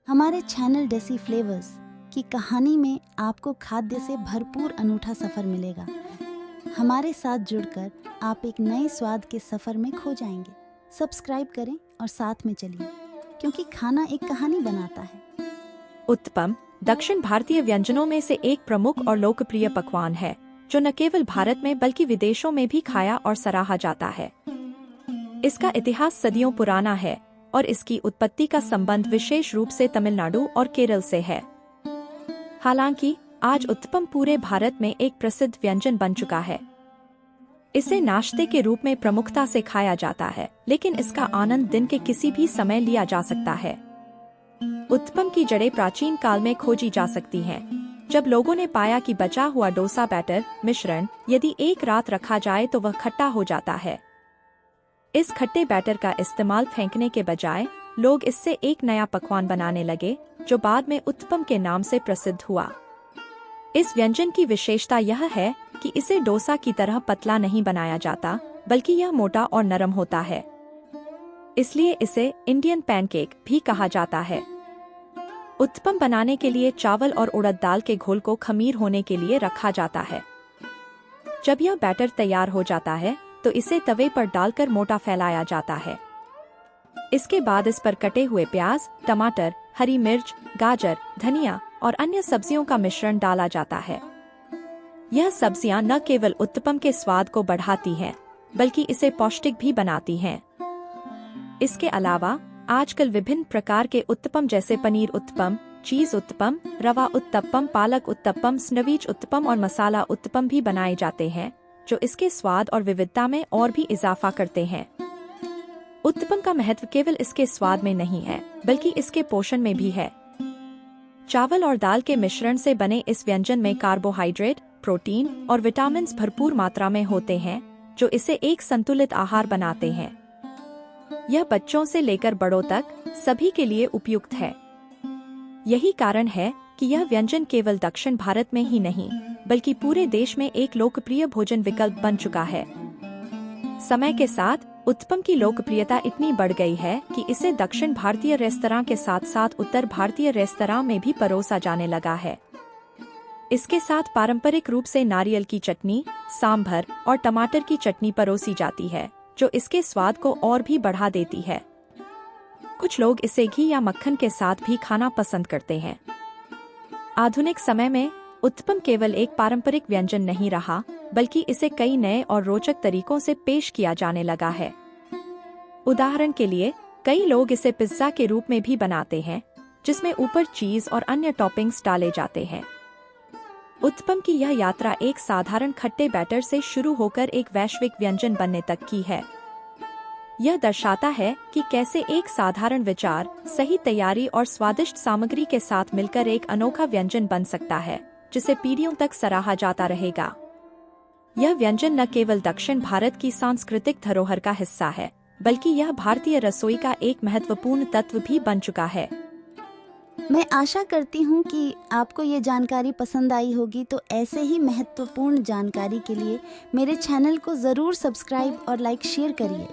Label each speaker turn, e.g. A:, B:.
A: हमारे channel deci flavours की कहानी में आपको खाद्य से भरपूर अनूठा सफ़र मिलेगा। हमारे साथ जुड़कर आप एक नए स्वाद के सफ़र में खो जाएंगे। सब्सक्राइब करें और साथ में चलिए, क्योंकि खाना एक कहानी बनाता है।
B: उत्तपम दक्षिण भारतीय व्यंजनों में से एक प्रमुख और लोकप्रिय पकवान है, जो न केवल भारत में बल्कि विदेशों में भी खाया और सराहा जाता है। इसका इतिहास सदियों पुराना है और इसकी उत्पत्ति का संबंध विशेष रूप से तमिलनाडु और केरल से है। हालांकि आज उत्तपम पूरे भारत में एक प्रसिद्ध व्यंजन बन चुका है। इसे नाश्ते के रूप में प्रमुखता से खाया जाता है, लेकिन इसका आनंद दिन के किसी भी समय लिया जा सकता है। उत्तपम की जड़ें प्राचीन काल में खोजी जा सकती हैं, जब लोगों ने पाया कि बचा हुआ डोसा बैटर मिश्रण यदि एक रात रखा जाए तो वह खट्टा हो जाता है। इस खट्टे बैटर का इस्तेमाल फेंकने के बजाय लोग इससे एक नया पकवान बनाने लगे, जो बाद में उत्तपम के नाम से प्रसिद्ध हुआ। इस व्यंजन की विशेषता यह है कि इसे डोसा की तरह पतला नहीं बनाया जाता, बल्कि यह मोटा और नरम होता है। इसलिए इसे इंडियन पैनकेक भी कहा जाता है। उत्तपम बनाने के लिए चावल और उड़द दाल के घोल को खमीर होने के लिए रखा जाता है। जब यह बैटर तैयार हो जाता है तो इसे तवे पर डालकर मोटा फैलाया जाता है। इसके बाद इस पर कटे हुए प्याज, टमाटर, हरी मिर्च, गाजर, धनिया और अन्य सब्जियों का मिश्रण डाला जाता है। यह सब्जियां न केवल उत्तपम के स्वाद को बढ़ाती हैं, बल्कि इसे पौष्टिक भी बनाती हैं। इसके अलावा आजकल विभिन्न प्रकार के उत्तपम जैसे पनीर उत्तपम, चीज उत्तपम, रवा उत्तपम, पालक उत्तपम, स्नवीज उत्तपम और मसाला उत्तपम भी बनाए जाते हैं, जो इसके स्वाद और विविधता में और भी इजाफा करते हैं। उत्तपम का महत्व केवल इसके स्वाद में नहीं है, बल्कि इसके पोषण में भी है। चावल और दाल के मिश्रण से बने इस व्यंजन में कार्बोहाइड्रेट, प्रोटीन और विटामिन भरपूर मात्रा में होते हैं, जो इसे एक संतुलित आहार बनाते हैं। यह बच्चों से लेकर बड़ों तक सभी के लिए उपयुक्त है। यही कारण है कि यह व्यंजन केवल दक्षिण भारत में ही नहीं, बल्कि पूरे देश में एक लोकप्रिय भोजन विकल्प बन चुका है। समय के साथ उत्तपम की लोकप्रियता इतनी बढ़ गई है कि इसे दक्षिण भारतीय रेस्तरां के साथ साथ उत्तर भारतीय रेस्तरां में भी परोसा जाने लगा है। इसके साथ पारंपरिक रूप से नारियल की चटनी, सांभर और टमाटर की चटनी परोसी जाती है, जो इसके स्वाद को और भी बढ़ा देती है। कुछ लोग इसे घी या मक्खन के साथ भी खाना पसंद करते हैं। आधुनिक समय में उत्तपम केवल एक पारंपरिक व्यंजन नहीं रहा, बल्कि इसे कई नए और रोचक तरीकों से पेश किया जाने लगा है। उदाहरण के लिए, कई लोग इसे पिज्जा के रूप में भी बनाते हैं, जिसमें ऊपर चीज और अन्य टॉपिंग्स डाले जाते हैं। उत्तपम की यह यात्रा एक साधारण खट्टे बैटर से शुरू होकर एक वैश्विक व्यंजन बनने तक की है। यह दर्शाता है कि कैसे एक साधारण विचार, सही तैयारी और स्वादिष्ट सामग्री के साथ मिलकर एक अनोखा व्यंजन बन सकता है, जिसे पीढ़ियों तक सराहा जाता रहेगा। यह व्यंजन न केवल दक्षिण भारत की सांस्कृतिक धरोहर का हिस्सा है, बल्कि यह भारतीय रसोई का एक महत्वपूर्ण तत्व भी बन चुका है।
A: मैं आशा करती हूँ कि आपको ये जानकारी पसंद आई होगी। तो ऐसे ही महत्वपूर्ण जानकारी के लिए मेरे चैनल को ज़रूर सब्सक्राइब और लाइक शेयर करिए।